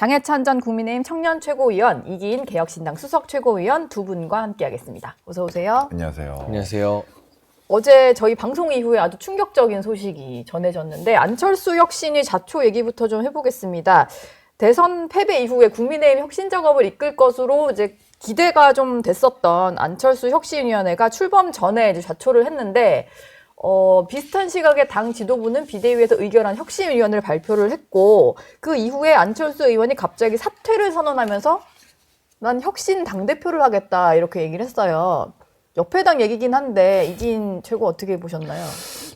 장해찬 전 국민의힘 청년 최고위원, 이기인 개혁신당 수석 최고위원 두 분과 함께하겠습니다. 어서 오세요. 안녕하세요. 안녕하세요. 어제 저희 방송 이후에 아주 충격적인 소식이 전해졌는데 안철수 혁신위 자초 얘기부터 좀 해보겠습니다. 대선 패배 이후에 국민의힘 혁신 작업을 이끌 것으로 이제 기대가 좀 됐었던 안철수 혁신위원회가 출범 전에 이제 자초를 했는데 비슷한 시각에 당 지도부는 비대위에서 의결한 혁신위원회를 발표를 했고 그 이후에 안철수 의원이 갑자기 사퇴를 선언하면서 난 혁신 당대표를 하겠다 이렇게 얘기를 했어요. 옆에당 얘기긴 한데 이긴 최고 어떻게 보셨나요?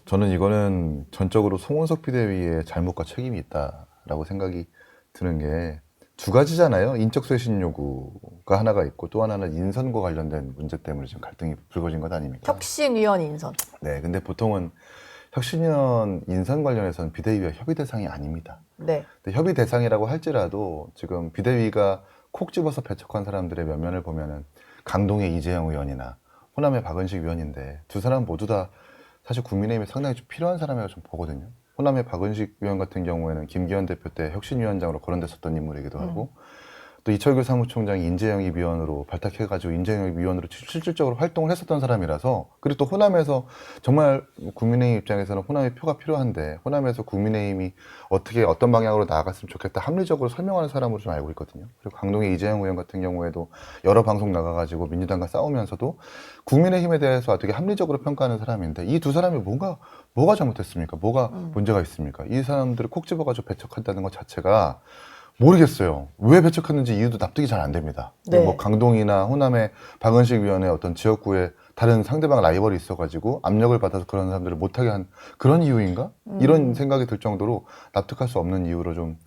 저는 이거는 전적으로 송원석 비대위의 잘못과 책임이 있다라고 생각이 드는 게 두 가지잖아요. 인적 쇄신 요구가 하나가 있고 또 하나는 인선과 관련된 문제 때문에 지금 갈등이 불거진 것 아닙니까? 혁신위원 인선. 네, 근데 보통은 혁신위원 인선 관련해서는 비대위와 협의 대상이 아닙니다. 네. 근데 협의 대상이라고 할지라도 지금 비대위가 콕 집어서 배척한 사람들의 면면을 보면은 강동의 이재영 의원이나 호남의 박은식 의원인데 두 사람 모두 다 사실 국민의힘에 상당히 좀 필요한 사람이라고 좀 보거든요. 호남의 박은식 의원 같은 경우에는 김기현 대표 때 혁신위원장으로 거론됐었던 인물이기도 하고 또 이철규 사무총장이 인재영입 위원으로 발탁해가지고 인재영입 위원으로 실질적으로 활동을 했었던 사람이라서 그리고 또 호남에서 정말 국민의힘 입장에서는 호남의 표가 필요한데 호남에서 국민의힘이 어떻게 어떤 방향으로 나아갔으면 좋겠다 합리적으로 설명하는 사람으로 좀 알고 있거든요. 그리고 강동의 이재영 의원 같은 경우에도 여러 방송 나가가지고 민주당과 싸우면서도 국민의힘에 대해서 되게 합리적으로 평가하는 사람인데 이 두 사람이 뭐가 잘못했습니까? 뭐가 문제가 있습니까? 이 사람들을 콕 집어가지고 배척한다는 것 자체가 모르겠어요. 왜 배척했는지 이유도 납득이 잘 안 됩니다. 네. 뭐 강동이나 호남의 박은식 위원의 어떤 지역구에 다른 상대방 라이벌이 있어가지고 압력을 받아서 그런 사람들을 못하게 한 그런 이유인가? 이런 생각이 들 정도로 납득할 수 없는 이유로 좀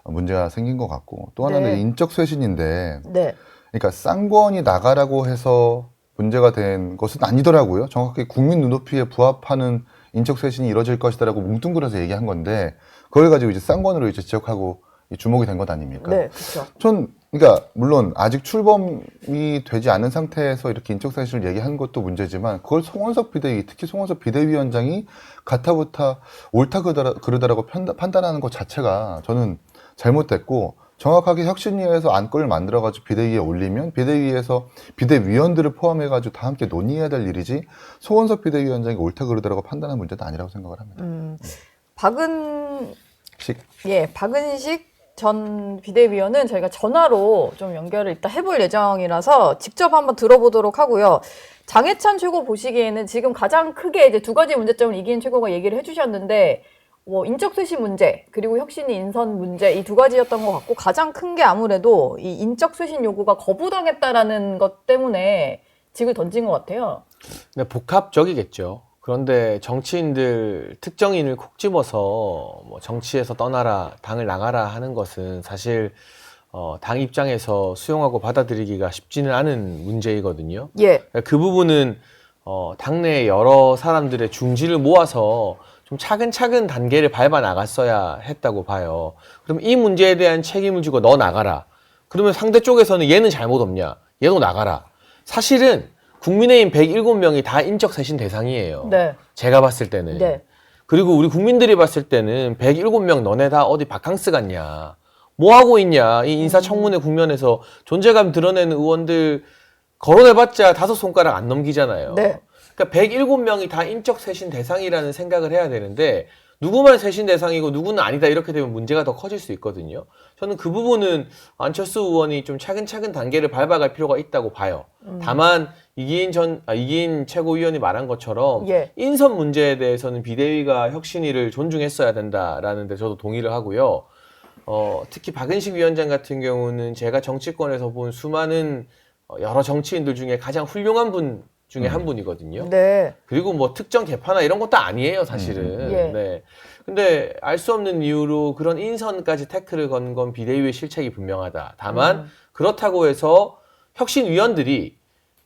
문제가 생긴 것 같고 또 하나는 네. 인적 쇄신인데 네. 그러니까 쌍권이 나가라고 해서 문제가 된 것은 아니더라고요. 정확하게 국민 눈높이에 부합하는 인적 쇄신이 이루어질 것이다라고 뭉뚱그려서 얘기한 건데 그걸 가지고 이제 쌍권으로 이제 지적하고 주목이 된 것 아닙니까? 네, 그렇죠. 그러니까 물론 아직 출범이 되지 않은 상태에서 이렇게 인적 쇄신을 얘기한 것도 문제지만 그걸 송원석 비대위, 특히 송원석 비대위원장이 가타부타 옳다 그르다라고 판단하는 것 자체가 저는 잘못됐고 정확하게 혁신위에서 안건을 만들어가지고 비대위에 올리면 비대위에서 비대위원들을 포함해가지고 다 함께 논의해야 될 일이지 송원석 비대위원장이 옳다 그르다라고 판단한 문제도 아니라고 생각을 합니다. 박은식 전 비대위원은 저희가 전화로 좀 연결을 이따 해볼 예정이라서 직접 한번 들어보도록 하고요. 장해찬 최고 보시기에는 지금 가장 크게 이제 두 가지 문제점을 이기인 최고가 얘기를 해주셨는데 인적 쇄신 문제 그리고 혁신위 인선 문제 이 두 가지였던 것 같고 가장 큰 게 아무래도 이 인적 쇄신 요구가 거부당했다라는 것 때문에 직을 던진 것 같아요. 네, 복합적이겠죠. 그런데 정치인들 특정인을 콕 집어서 뭐 정치에서 떠나라, 당을 나가라 하는 것은 사실 당 입장에서 수용하고 받아들이기가 쉽지는 않은 문제이거든요. 예. 그 부분은 당내 여러 사람들의 중지를 모아서 좀 차근차근 단계를 밟아 나갔어야 했다고 봐요. 그럼 이 문제에 대한 책임을 지고 너 나가라. 그러면 상대 쪽에서는 얘는 잘못 없냐? 얘도 나가라. 사실은 국민의힘 107명이 다 인적 쇄신 대상이에요. 네. 제가 봤을 때는. 네. 그리고 우리 국민들이 봤을 때는 107명 너네 다 어디 바캉스 갔냐. 뭐 하고 있냐. 이 인사청문회 국면에서 존재감 드러내는 의원들 거론해봤자 5손가락 안 넘기잖아요. 네. 그러니까 107명이 다 인적 쇄신 대상이라는 생각을 해야 되는데 누구만 쇄신 대상이고 누구는 아니다 이렇게 되면 문제가 더 커질 수 있거든요. 저는 그 부분은 안철수 의원이 좀 차근차근 단계를 밟아갈 필요가 있다고 봐요. 다만 이기인 최고위원이 말한 것처럼 예. 인선 문제에 대해서는 비대위가 혁신위를 존중했어야 된다라는 데 저도 동의를 하고요. 특히 박은식 위원장 같은 경우는 제가 정치권에서 본 수많은 여러 정치인들 중에 가장 훌륭한 분 중에 한 분이거든요. 네. 그리고 뭐 특정 개파나 이런 것도 아니에요, 사실은. 예. 네. 근데 알 수 없는 이유로 그런 인선까지 태클을 건 건 비대위의 실책이 분명하다. 다만 그렇다고 해서 혁신위원들이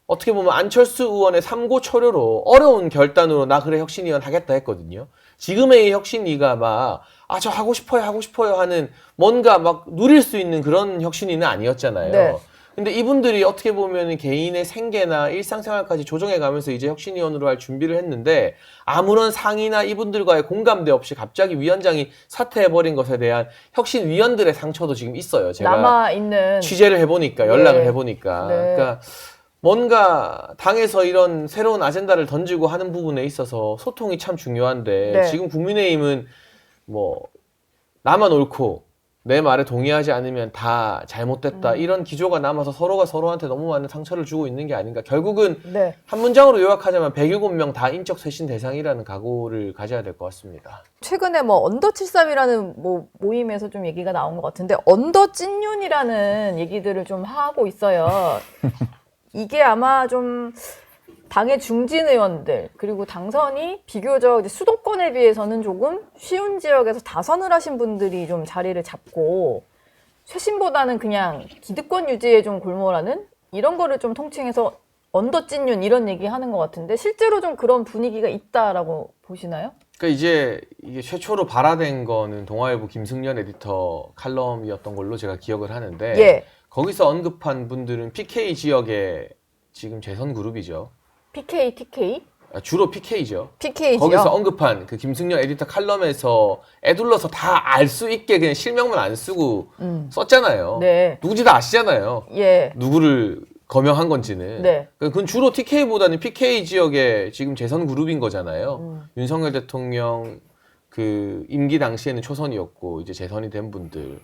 어떻게 보면 안철수 의원의 삼고초려로 어려운 결단으로 나 그래 혁신위원 하겠다 했거든요. 지금의 혁신위가 막 저 하고 싶어요 하는 뭔가 막 누릴 수 있는 그런 혁신위는 아니었잖아요. 네. 근데 이분들이 어떻게 보면 개인의 생계나 일상생활까지 조정해가면서 이제 혁신위원으로 할 준비를 했는데 아무런 상의나 이분들과의 공감대 없이 갑자기 위원장이 사퇴해버린 것에 대한 혁신위원들의 상처도 지금 있어요. 제가 남아있는. 취재를 해보니까, 연락을 네. 해보니까. 네. 그러니까 뭔가 당에서 이런 새로운 아젠다를 던지고 하는 부분에 있어서 소통이 참 중요한데 네. 지금 국민의힘은 뭐 나만 옳고 내 말에 동의하지 않으면 다 잘못됐다 이런 기조가 남아서 서로가 서로한테 너무 많은 상처를 주고 있는 게 아닌가. 결국은 네. 한 문장으로 요약하자면 107명 다 인적 쇄신 대상이라는 각오를 가져야 될 것 같습니다. 최근에 뭐 언더 73이라는 뭐 모임에서 좀 얘기가 나온 것 같은데 언더 찐윤이라는 얘기들을 좀 하고 있어요. 이게 아마 좀 당의 중진 의원들 그리고 당선이 비교적 이제 수도권에 비해서는 조금 쉬운 지역에서 다선을 하신 분들이 좀 자리를 잡고 쇄신보다는 그냥 기득권 유지에 좀 골몰하는 이런 거를 좀 통칭해서 언더 찐윤 이런 얘기 하는 것 같은데 실제로 좀 그런 분위기가 있다라고 보시나요? 그러니까 이제 이게 최초로 발화된 거는 동아일보 김승연 에디터 칼럼이었던 걸로 제가 기억을 하는데 예. 거기서 언급한 분들은 PK 지역의 지금 재선 그룹이죠. PK, TK? 주로 PK죠. PK죠. 거기서 언급한 그 김승연 에디터 칼럼에서 애둘러서 다 알 수 있게 그냥 실명만 안 쓰고 썼잖아요. 네. 누군지 다 아시잖아요. 예. 누구를 거명한 건지는. 네. 그건 주로 TK보다는 PK 지역의 지금 재선 그룹인 거잖아요. 윤석열 대통령 그 임기 당시에는 초선이었고 이제 재선이 된 분들.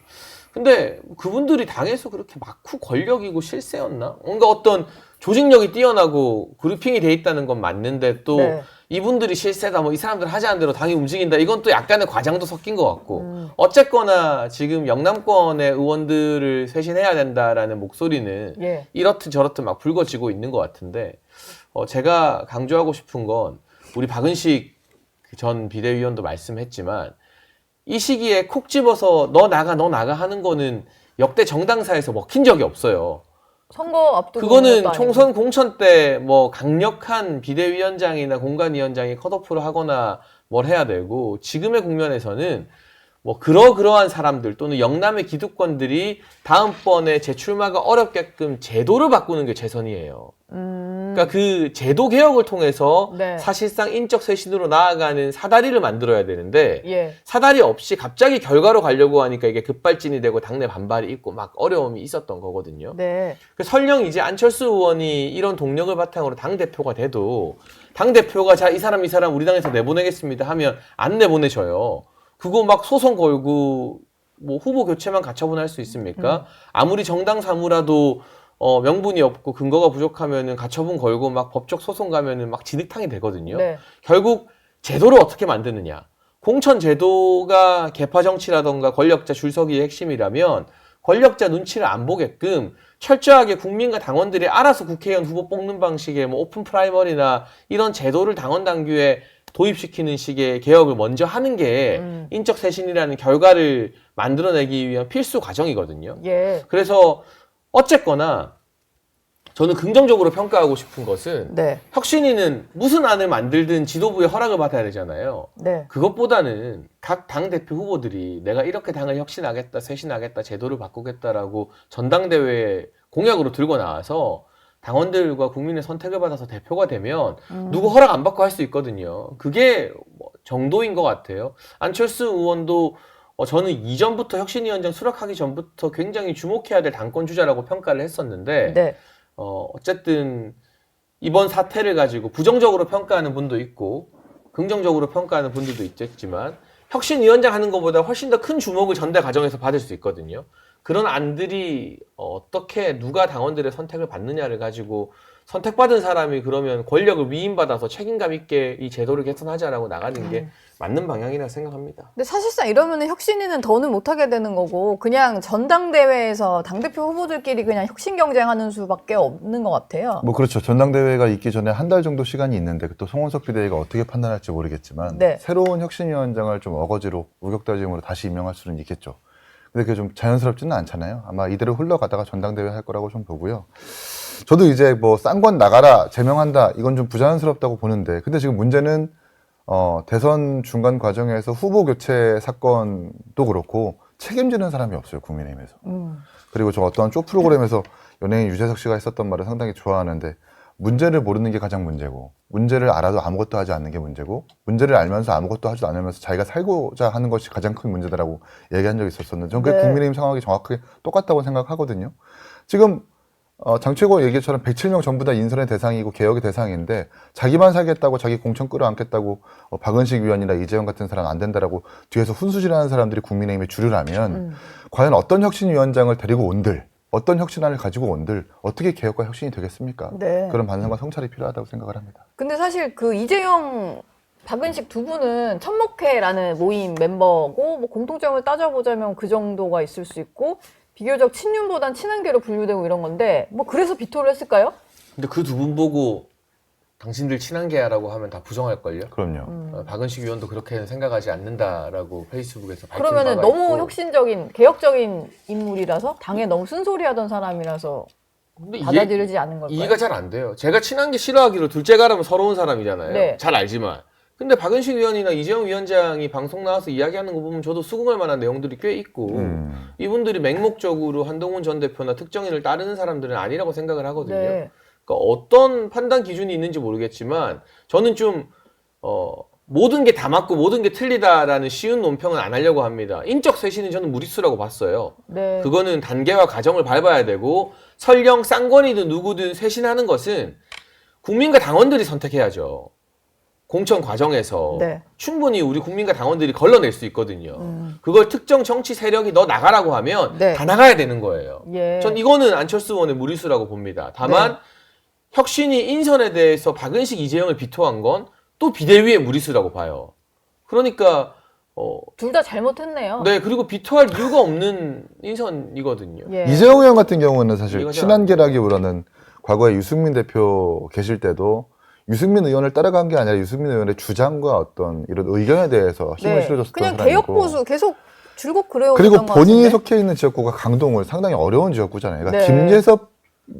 근데 그분들이 당에서 그렇게 막후 권력이고 실세였나? 뭔가 어떤 조직력이 뛰어나고 그룹핑이 돼 있다는 건 맞는데 또 네. 이분들이 실세다 뭐 이 사람들 하자는 대로 당이 움직인다 이건 또 약간의 과장도 섞인 것 같고 어쨌거나 지금 영남권의 의원들을 쇄신해야 된다라는 목소리는 예. 이렇듯 저렇듯 막 불거지고 있는 것 같은데 제가 강조하고 싶은 건 우리 박은식 전 비대위원도 말씀했지만 이 시기에 콕 집어서 너 나가 하는 거는 역대 정당사에서 먹힌 적이 없어요. 선거 앞두고 그거는 총선 공천 때 뭐 강력한 비대위원장이나 공관위원장이 컷오프를 하거나 뭘 해야 되고 지금의 국면에서는 뭐 그러한 사람들 또는 영남의 기득권들이 다음번에 재출마가 어렵게끔 제도를 바꾸는 게 최선이에요. 그러니까 그 제도 개혁을 통해서 네. 사실상 인적 쇄신으로 나아가는 사다리를 만들어야 되는데 예. 사다리 없이 갑자기 결과로 가려고 하니까 이게 급발진이 되고 당내 반발이 있고 막 어려움이 있었던 거거든요. 네. 설령 이제 안철수 의원이 이런 동력을 바탕으로 당대표가 돼도 당대표가 자, 이 사람 우리 당에서 내보내겠습니다 하면 안 내보내줘요. 그거 막 소송 걸고 뭐 후보 교체만 가처분 할 수 있습니까? 아무리 정당 사무라도 명분이 없고 근거가 부족하면은 가처분 걸고 막 법적 소송 가면은 막 진흙탕이 되거든요. 네. 결국 제도를 어떻게 만드느냐. 공천 제도가 계파 정치라던가 권력자 줄서기의 핵심이라면 권력자 눈치를 안 보게끔 철저하게 국민과 당원들이 알아서 국회의원 후보 뽑는 방식의 뭐 오픈 프라이머리나 이런 제도를 당원 당규에 도입시키는 식의 개혁을 먼저 하는 게 인적 쇄신이라는 결과를 만들어내기 위한 필수 과정이거든요. 예. 그래서 어쨌거나 저는 긍정적으로 평가하고 싶은 것은 네. 혁신위는 무슨 안을 만들든 지도부의 허락을 받아야 되잖아요. 네. 그것보다는 각 당대표 후보들이 내가 이렇게 당을 혁신하겠다, 쇄신하겠다, 제도를 바꾸겠다라고 전당대회에 공약으로 들고 나와서 당원들과 국민의 선택을 받아서 대표가 되면 누구 허락 안 받고 할 수 있거든요. 그게 뭐 정도인 것 같아요. 안철수 의원도 저는 이전부터 혁신위원장 수락하기 전부터 굉장히 주목해야 될 당권 주자라고 평가를 했었는데 네. 어쨌든 이번 사태를 가지고 부정적으로 평가하는 분도 있고 긍정적으로 평가하는 분들도 있겠지만 혁신위원장 하는 것보다 훨씬 더 큰 주목을 전대 과정에서 받을 수 있거든요. 그런 안들이 어떻게 누가 당원들의 선택을 받느냐를 가지고 선택받은 사람이 그러면 권력을 위임받아서 책임감 있게 이 제도를 개선하자라고 나가는 게 맞는 방향이라고 생각합니다. 근데 사실상 이러면 혁신위는 더는 못하게 되는 거고 그냥 전당대회에서 당대표 후보들끼리 그냥 혁신 경쟁하는 수밖에 없는 것 같아요. 뭐 그렇죠. 전당대회가 있기 전에 한 달 정도 시간이 있는데 또 송원석 비대위가 어떻게 판단할지 모르겠지만 네. 새로운 혁신위원장을 좀 어거지로 우격다짐으로 다시 임명할 수는 있겠죠. 근데 그게 좀 자연스럽지는 않잖아요. 아마 이대로 흘러가다가 전당대회 할 거라고 좀 보고요. 저도 이제 뭐 쌍권 나가라, 제명한다 이건 좀 부자연스럽다고 보는데 근데 지금 문제는 대선 중간 과정에서 후보 교체 사건도 그렇고 책임지는 사람이 없어요, 국민의힘에서. 그리고 저 어떠한 쇼 프로그램에서 연예인 유재석 씨가 했었던 말을 상당히 좋아하는데, 문제를 모르는 게 가장 문제고, 문제를 알아도 아무것도 하지 않는 게 문제고, 문제를 알면서 아무것도 하지도 않으면서 자기가 살고자 하는 것이 가장 큰 문제다라고 얘기한 적이 있었었는데, 저는 그게 네. 국민의힘 상황이 정확하게 똑같다고 생각하거든요. 지금 장최고 얘기처럼 107명 전부 다 인선의 대상이고 개혁의 대상인데, 자기만 살겠다고, 자기 공천 끌어안겠다고 박은식 위원이나 이재용 같은 사람 안 된다라고 뒤에서 훈수질하는 사람들이 국민의힘의 주류라면 과연 어떤 혁신위원장을 데리고 온들, 어떤 혁신안을 가지고 온들 어떻게 개혁과 혁신이 되겠습니까? 네. 그런 반성과 성찰이 필요하다고 생각을 합니다. 근데 사실 그 이재용, 박은식 두 분은 천목회라는 모임 멤버고, 뭐 공통점을 따져보자면 그 정도가 있을 수 있고, 비교적 친윤보단 친한계로 분류되고 이런 건데, 뭐 그래서 비토를 했을까요? 근데 그 두 분 보고 당신들 친한계야라고 하면 다 부정할걸요? 그럼요. 박은식 위원도 그렇게는 생각하지 않는다라고 페이스북에서 밝힌 그러면은 바가 너무 있고. 혁신적인, 개혁적인 인물이라서, 당에 너무 쓴소리하던 사람이라서 근데 받아들이지 않는 걸까요? 이해가 잘 안 돼요. 제가 친한계 싫어하기로 둘째 가라면 서러운 사람이잖아요. 네. 잘 알지만. 근데 박은식 위원이나 이재용 위원장이 방송 나와서 이야기하는 거 보면 저도 수긍할 만한 내용들이 꽤 있고, 이분들이 맹목적으로 한동훈 전 대표나 특정인을 따르는 사람들은 아니라고 생각을 하거든요. 네. 그러니까 어떤 판단 기준이 있는지 모르겠지만 저는 좀 모든 게 다 맞고 모든 게 틀리다라는 쉬운 논평은 안 하려고 합니다. 인적 쇄신은 저는 무리수라고 봤어요. 네. 그거는 단계와 과정을 밟아야 되고, 설령 쌍권이든 누구든 쇄신하는 것은 국민과 당원들이 선택해야죠. 공천 과정에서 네. 충분히 우리 국민과 당원들이 걸러낼 수 있거든요. 그걸 특정 정치 세력이 너 나가라고 하면 네. 다 나가야 되는 거예요. 예. 전 이거는 안철수 의원의 무리수라고 봅니다. 다만 네. 혁신이 인선에 대해서 박은식, 이재용을 비토한 건 또 비대위의 무리수라고 봐요. 그러니까 둘 다 잘못했네요. 네, 그리고 비토할 이유가 없는 인선이거든요. 예. 이재용 의원 같은 경우는 사실 이해가 잘 친한계라기보다는 과거에 유승민 대표 계실 때도 유승민 의원을 따라간 게 아니라 유승민 의원의 주장과 어떤 이런 의견에 대해서 힘을 네. 실어줬던 그냥 사람이고, 개혁 보수 계속 줄곧 그래요. 그리고 본인이 속해 있는 지역구가 강동을 상당히 어려운 지역구잖아요. 그러니까 네. 김재섭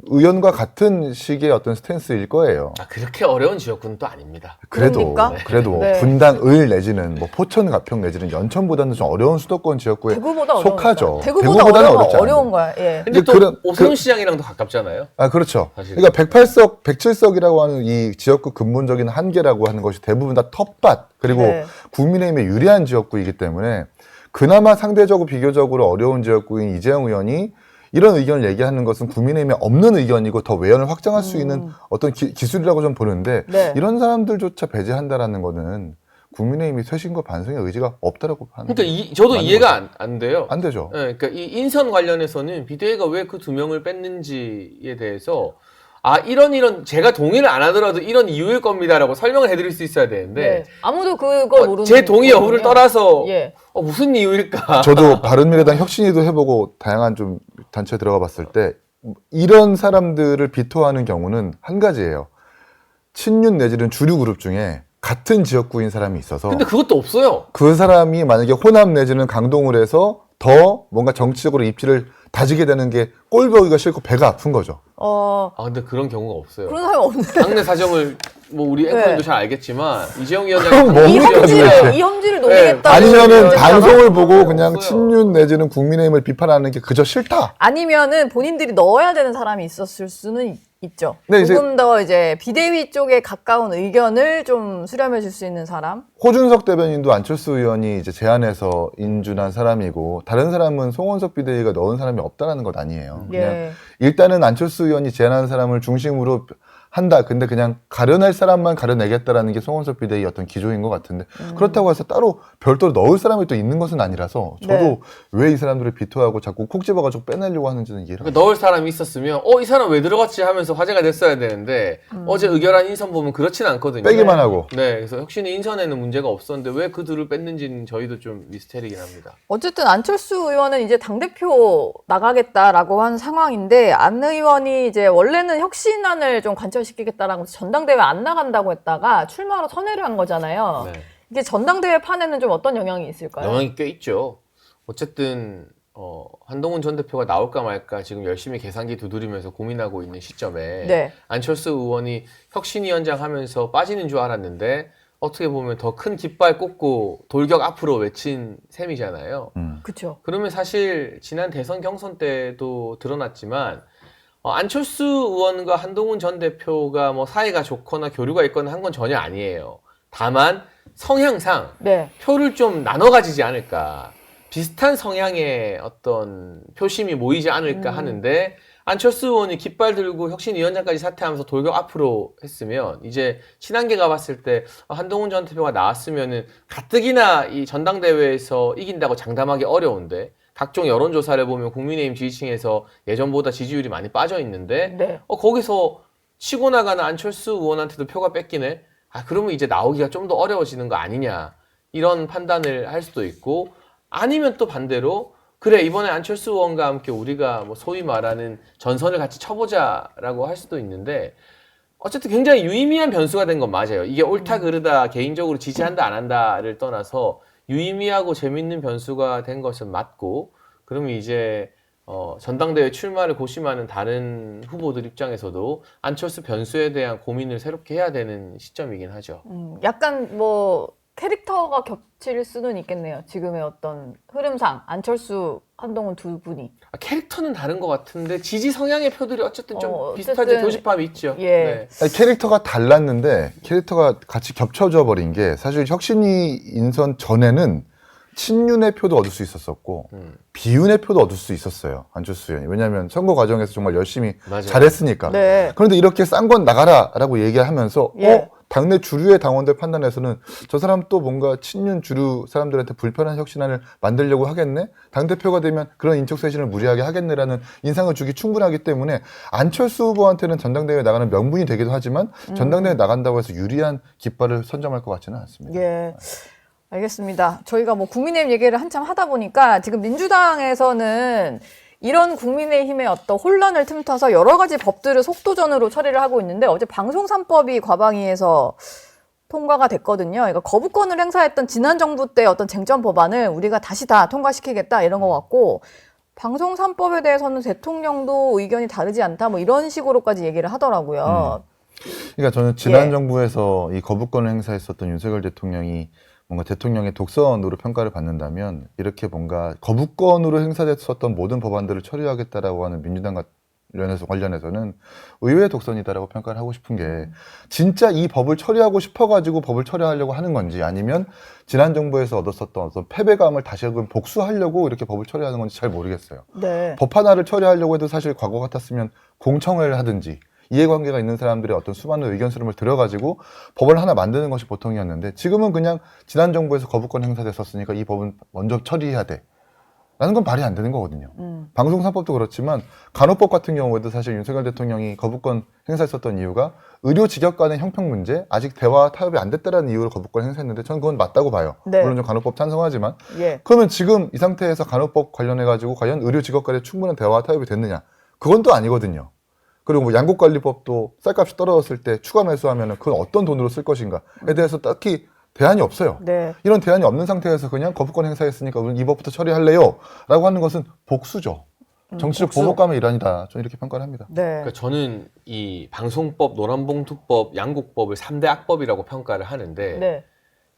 의원과 같은 식의 어떤 스탠스일 거예요. 그렇게 어려운 지역구는 또 아닙니다. 그래도 그럽니까? 뭐 네. 분당 을 내지는 뭐 포천 가평 내지는 연천보다는 좀 어려운 수도권 지역구에 대구보다 속하죠. 대구보다 어렵지 어려운 않은데. 거야. 예. 근데 또 그런- 오세훈 시장이랑도 가깝잖아요. 그렇죠. 사실. 그러니까 108석, 107석이라고 하는 이 지역구 근본적인 한계라고 하는 것이 대부분 다 텃밭, 그리고 네. 국민의힘에 유리한 지역구이기 때문에 그나마 상대적으로 비교적으로 어려운 지역구인 이재용 의원이 이런 의견을 얘기하는 것은 국민의힘에 없는 의견이고 더 외연을 확장할 수 있는 어떤 기술이라고 좀 보는데, 네. 이런 사람들조차 배제한다라는 거는 국민의힘이 쇄신과 반성의 의지가 없다라고 하는 그러니까 저도 맞는 이해가 안 돼요. 안 되죠. 네, 그러니까 이 인선 관련해서는 비대위가 왜 그 두 명을 뺐는지에 대해서 이런 제가 동의를 안 하더라도 이런 이유일 겁니다라고 설명을 해드릴 수 있어야 되는데 네. 아무도 그걸 모르는 제 동의 여부를 거군요. 떠나서 예. 무슨 이유일까? 저도 바른미래당 혁신위도 해보고 다양한 좀 단체에 들어가 봤을 때 이런 사람들을 비토하는 경우는 한 가지예요. 친윤 내지는 주류 그룹 중에 같은 지역구인 사람이 있어서 근데 그것도 없어요. 그 사람이 만약에 호남 내지는 강동을 해서 더 뭔가 정치적으로 입지를 다지게 되는 게 꼴 보기가 싫고 배가 아픈 거죠. 근데 그런 경우가 없어요. 그런 사람이 없는데. 당내 사정을 뭐 우리 앵커님도 잘 알겠지만 이재용 위원장이 그럼 당내 뭡니까, 사정을 도대체? 이 험지를 노리겠다. 아니면은 네, 방송을 보고 그냥 없어요. 친윤 내지는 국민의힘을 비판하는 게 그저 싫다. 아니면은 본인들이 넣어야 되는 사람이 있었을 수는 있죠. 네, 이제- 조금 더 이제 비대위 쪽에 가까운 의견을 좀 수렴해 줄 수 있는 사람. 호준석 대변인도 안철수 의원이 이제 제안해서 인준한 사람이고, 다른 사람은 송원석 비대위가 넣은 사람이 없다라는 것 아니에요. 그냥 예. 일단은 안철수 의원이 제안한 사람을 중심으로 한다. 근데 그냥 가려낼 사람만 가려내겠다라는 게 송원석 비대위 어떤 기조인 것 같은데, 그렇다고 해서 따로 별도로 넣을 사람이 또 있는 것은 아니라서 저도 네. 왜 이 사람들을 비토하고 자꾸 콕 집어가지고 빼내려고 하는지는 이해를 그러니까 넣을 사람이 있었으면 이 사람 왜 들어갔지 하면서 화제가 됐어야 되는데 어제 의결한 인선 보면 그렇진 않거든요. 빼기만 하고. 네, 그래서 혁신의 인선에는 문제가 없었는데 왜 그 둘을 뺐는지는 저희도 좀 미스테리긴 합니다. 어쨌든 안철수 의원은 이제 당대표 나가겠다라고 한 상황인데, 안 의원이 이제 원래는 혁신안을 좀 관철시키겠다라고 전당대회 안 나간다고 했다가 출마로 선회를 한 거잖아요. 네. 이게 전당대회 판에는 좀 어떤 영향이 있을까요? 영향이 꽤 있죠. 어쨌든 한동훈 전 대표가 나올까 말까 지금 열심히 계산기 두드리면서 고민하고 있는 시점에 네. 안철수 의원이 혁신위원장 하면서 빠지는 줄 알았는데 어떻게 보면 더 큰 깃발 꽂고 돌격 앞으로 외친 셈이잖아요. 그렇죠. 그러면 사실 지난 대선 경선 때도 드러났지만 안철수 의원과 한동훈 전 대표가 뭐 사이가 좋거나 교류가 있거나 한 건 전혀 아니에요. 다만 성향상 네. 표를 좀 나눠 가지지 않을까. 비슷한 성향의 어떤 표심이 모이지 않을까 하는데 안철수 의원이 깃발 들고 혁신위원장까지 사퇴하면서 돌격 앞으로 했으면 이제 친한계가 봤을 때 한동훈 전 대표가 나왔으면은 가뜩이나 이 전당대회에서 이긴다고 장담하기 어려운데 각종 여론조사를 보면 국민의힘 지지층에서 예전보다 지지율이 많이 빠져 있는데 네. 거기서 치고 나가는 안철수 의원한테도 표가 뺏기네. 그러면 이제 나오기가 좀 더 어려워지는 거 아니냐 이런 판단을 할 수도 있고 아니면 또 반대로 그래 이번에 안철수 의원과 함께 우리가 뭐 소위 말하는 전선을 같이 쳐보자라고 할 수도 있는데 어쨌든 굉장히 유의미한 변수가 된 건 맞아요. 이게 옳다 그르다 개인적으로 지지한다 안 한다를 떠나서 유의미하고 재밌는 변수가 된 것은 맞고 그러면 이제 전당대회 출마를 고심하는 다른 후보들 입장에서도 안철수 변수에 대한 고민을 새롭게 해야 되는 시점이긴 하죠. 약간 뭐 캐릭터가 겹칠 수는 있겠네요. 지금의 어떤 흐름상 안철수, 한동훈 두 분이. 캐릭터는 다른 것 같은데 지지 성향의 표들이 어쨌든 좀 비슷하지 어쨌든, 교집합이 있죠. 예. 네. 아니, 캐릭터가 달랐는데 캐릭터가 같이 겹쳐져 버린 게 사실 혁신위 인선 전에는 친윤의 표도 얻을 수 있었었고 비윤의 표도 얻을 수 있었어요. 안철수 의원이. 왜냐하면 선거 과정에서 정말 열심히 맞아요. 잘했으니까. 네. 그런데 이렇게 싼 건 나가라라고 얘기하면서 예. 당내 주류의 당원들 판단에서는 저 사람 또 뭔가 친윤 주류 사람들한테 불편한 혁신안을 만들려고 하겠네? 당대표가 되면 그런 인적 쇄신을 무리하게 하겠네라는 인상을 주기 충분하기 때문에 안철수 후보한테는 전당대회에 나가는 명분이 되기도 하지만 전당대회에 나간다고 해서 유리한 깃발을 선점할 것 같지는 않습니다. 예. 알겠습니다. 저희가 뭐 국민의힘 얘기를 한참 하다 보니까 지금 민주당에서는 이런 국민의힘의 어떤 혼란을 틈타서 여러 가지 법들을 속도전으로 처리를 하고 있는데 어제 방송 3법이 과방위에서 통과가 됐거든요. 그러니까 거부권을 행사했던 지난 정부 때 어떤 쟁점 법안을 우리가 다시 다 통과시키겠다 이런 것 같고 방송 3법에 대해서는 대통령도 의견이 다르지 않다 뭐 이런 식으로까지 얘기를 하더라고요. 그러니까 저는 지난 예. 정부에서 이 거부권을 행사했었던 윤석열 대통령이 뭔가 대통령의 독선으로 평가를 받는다면 이렇게 뭔가 거부권으로 행사됐었던 모든 법안들을 처리하겠다라고 하는 민주당 관련해서는 의외의 독선이다라고 평가를 하고 싶은 게 진짜 이 법을 처리하고 싶어가지고 법을 처리하려고 하는 건지 아니면 지난 정부에서 얻었었던 어떤 패배감을 다시 복수하려고 이렇게 법을 처리하는 건지 잘 모르겠어요. 네. 법 하나를 처리하려고 해도 사실 과거 같았으면 공청회를 하든지 이해관계가 있는 사람들의 어떤 수많은 의견 수렴을 들여가지고 법을 하나 만드는 것이 보통이었는데 지금은 그냥 지난 정부에서 거부권 행사됐었으니까 이 법은 먼저 처리해야 돼 라는 건 말이 안 되는 거거든요. 방송 3법도 그렇지만 간호법 같은 경우에도 사실 윤석열 대통령이 거부권 행사했었던 이유가 의료 직역 간의 형평 문제 아직 대화 타협이 안 됐다라는 이유로 거부권 행사했는데 저는 그건 맞다고 봐요. 네. 물론 좀 간호법 찬성하지만 예. 그러면 지금 이 상태에서 간호법 관련해가지고 과연 의료 직역 간에 충분한 대화 타협이 됐느냐 그건 또 아니거든요. 그리고 뭐 양곡관리법도 쌀값이 떨어졌을 때 추가 매수하면 그건 어떤 돈으로 쓸 것인가에 대해서 딱히 대안이 없어요. 네. 이런 대안이 없는 상태에서 그냥 거부권 행사했으니까 우리 이 법부터 처리할래요 라고 하는 것은 복수죠. 정치적 복수. 보복감의 일환이다. 저는 이렇게 평가를 합니다. 네. 그러니까 저는 이 방송법, 노란봉투법, 양곡법을 3대 악법이라고 평가를 하는데 네.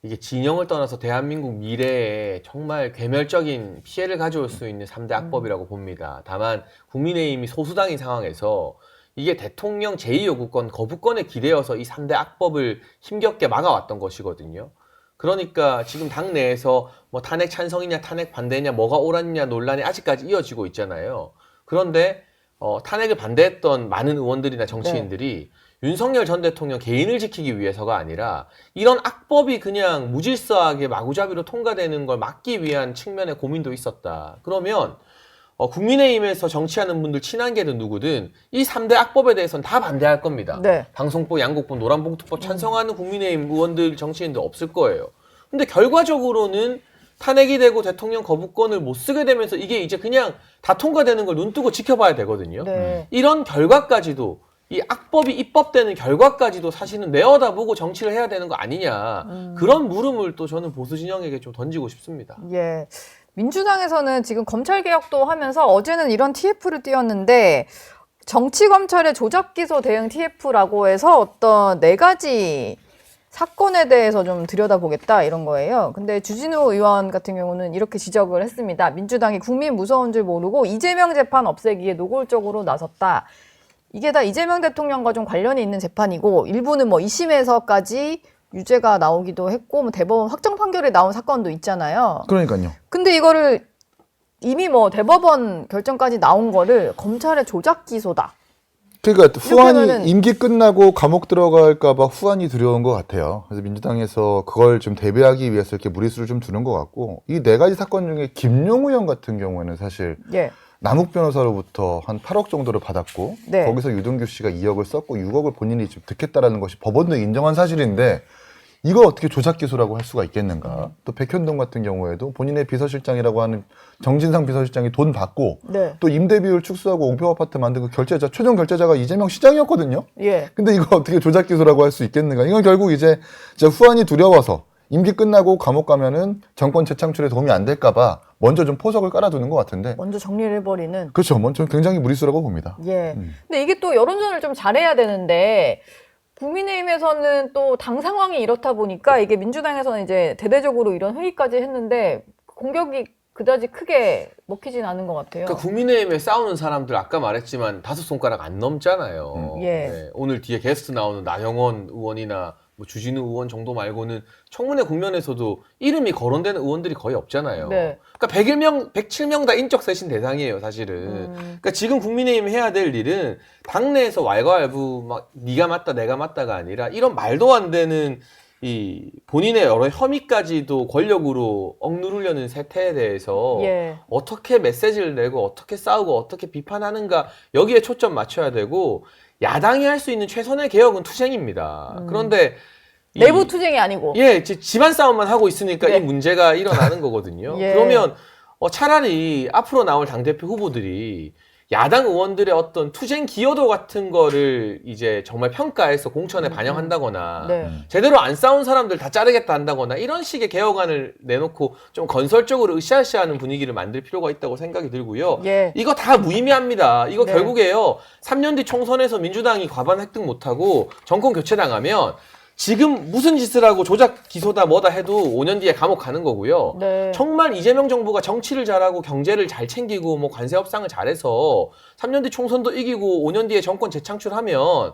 이게 진영을 떠나서 대한민국 미래에 정말 괴멸적인 피해를 가져올 수 있는 3대 악법이라고 봅니다. 다만 국민의힘이 소수당인 상황에서 이게 대통령 제2요구권 거부권에 기대어서 이 3대 악법을 힘겹게 막아왔던 것이거든요. 그러니까 지금 당내에서 뭐 탄핵 찬성이냐 탄핵 반대냐 뭐가 옳았냐 논란이 아직까지 이어지고 있잖아요. 그런데 탄핵을 반대했던 많은 의원들이나 정치인들이 윤석열 전 대통령 개인을 지키기 위해서가 아니라 이런 악법이 그냥 무질서하게 마구잡이로 통과되는 걸 막기 위한 측면의 고민도 있었다. 그러면 국민의힘에서 정치하는 분들 친한계든 누구든 이 3대 악법에 대해서는 다 반대할 겁니다. 네. 방송법, 양곡법, 노란봉투법 찬성하는 국민의힘 의원들, 정치인들 없을 거예요. 근데 결과적으로는 탄핵이 되고 대통령 거부권을 못 쓰게 되면서 이게 이제 그냥 다 통과되는 걸 눈뜨고 지켜봐야 되거든요. 네. 이런 결과까지도 이 악법이 입법되는 결과까지도 사실은 내어다보고 정치를 해야 되는 거 아니냐. 그런 물음을 또 저는 보수 진영에게 좀 던지고 싶습니다. 예. 민주당에서는 지금 검찰개혁도 하면서 어제는 이런 TF를 띄웠는데 정치검찰의 조작기소 대응 TF라고 해서 어떤 4가지 사건에 대해서 좀 들여다보겠다 이런 거예요. 근데 주진우 의원 같은 경우는 이렇게 지적을 했습니다. 민주당이 국민 무서운 줄 모르고 이재명 재판 없애기에 노골적으로 나섰다. 이게 다 이재명 대통령과 좀 관련이 있는 재판이고 일부는 뭐 2심에서까지 유죄가 나오기도 했고 뭐 대법원 확정 판결이 나온 사건도 있잖아요. 그러니까요. 근데 이거를 이미 뭐 대법원 결정까지 나온 거를 검찰의 조작 기소다. 그러니까 후환이 하면은- 임기 끝나고 감옥 들어갈까봐 후환이 두려운 것 같아요. 그래서 민주당에서 그걸 좀 대비하기 위해서 이렇게 무리수를 좀 두는 것 같고 이 네 가지 사건 중에 김용우 의원 같은 경우에는 사실 예. 남욱 변호사로부터 한 8억 정도를 받았고 네. 거기서 유동규 씨가 2억을 썼고 6억을 본인이 좀 득했다라는 것이 법원도 인정한 사실인데 이걸 어떻게 조작 기소라고 할 수가 있겠는가? 또 백현동 같은 경우에도 본인의 비서실장이라고 하는 정진상 비서실장이 돈 받고 네. 또 임대비율 축소하고 옹표 아파트 만든 그 결제자 최종 결제자가 이재명 시장이었거든요. 예. 근데 이거 어떻게 조작 기소라고 할 수 있겠는가? 이건 결국 이제 후환이 두려워서 임기 끝나고 감옥 가면은 정권 재창출에 도움이 안 될까봐 먼저 좀 포석을 깔아두는 것 같은데. 먼저 정리를 해버리는. 그렇죠. 먼저 굉장히 무리수라고 봅니다. 예. 근데 이게 또 여론전을 좀 잘해야 되는데 국민의힘에서는 또 당 상황이 이렇다 보니까 이게 민주당에서는 이제 대대적으로 이런 회의까지 했는데 공격이 그다지 크게 먹히진 않은 것 같아요. 그러니까 국민의힘에 싸우는 사람들 아까 말했지만 5손가락 안 넘잖아요. 예. 네, 오늘 뒤에 게스트 나오는 나경원 의원이나 뭐 주진우 의원 정도 말고는 청문회 국면에서도 이름이 거론되는 의원들이 거의 없잖아요. 네. 그러니까 101명, 107명 다 인적 쇄신 대상이에요, 사실은. 그러니까 지금 국민의힘이 해야 될 일은 당내에서 왈가왈부 막 네가 맞다 내가 맞다가 아니라 이런 말도 안 되는 이 본인의 여러 혐의까지도 권력으로 억누르려는 세태에 대해서 예. 어떻게 메시지를 내고 어떻게 싸우고 어떻게 비판하는가 여기에 초점 맞춰야 되고 야당이 할 수 있는 최선의 개혁은 투쟁입니다. 그런데 이- 내부 투쟁이 아니고. 예, 집안 싸움만 하고 있으니까 네. 이 문제가 일어나는 거거든요. 예. 그러면 차라리 앞으로 나올 당대표 후보들이 야당 의원들의 어떤 투쟁 기여도 같은 거를 이제 정말 평가해서 공천에 반영한다거나 네. 제대로 안 싸운 사람들 다 자르겠다 한다거나 이런 식의 개혁안을 내놓고 좀 건설적으로 으쌰으쌰하는 분위기를 만들 필요가 있다고 생각이 들고요. 예. 이거 다 무의미합니다. 이거 네. 결국에요. 3년 뒤 총선에서 민주당이 과반 획득 못하고 정권 교체당하면 지금 무슨 짓을 하고 조작 기소다 뭐다 해도 5년 뒤에 감옥 가는 거고요. 네. 정말 이재명 정부가 정치를 잘하고 경제를 잘 챙기고 뭐 관세 협상을 잘해서 3년 뒤 총선도 이기고 5년 뒤에 정권 재창출하면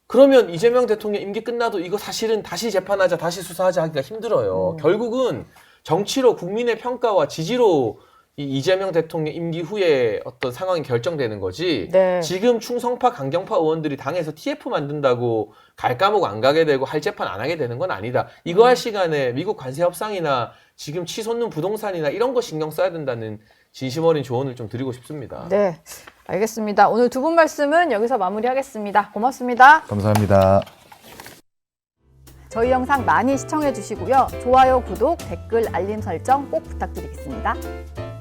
그러면 이재명 대통령 임기 끝나도 이거 사실은 다시 재판하자 다시 수사하자 하기가 힘들어요. 결국은 정치로 국민의 평가와 지지로 이 이재명 대통령 임기 후에 어떤 상황이 결정되는 거지. 네. 지금 충성파 강경파 의원들이 당에서 TF 만든다고 갈 과목 안 가게 되고 할 재판 안 하게 되는 건 아니다. 이거 할 시간에 미국 관세 협상이나 지금 치솟는 부동산이나 이런 거 신경 써야 된다는 진심 어린 조언을 좀 드리고 싶습니다. 네. 알겠습니다. 오늘 두 분 말씀은 여기서 마무리하겠습니다. 고맙습니다. 감사합니다. 저희 영상 많이 시청해 주시고요. 좋아요, 구독, 댓글, 알림 설정 꼭 부탁드리겠습니다.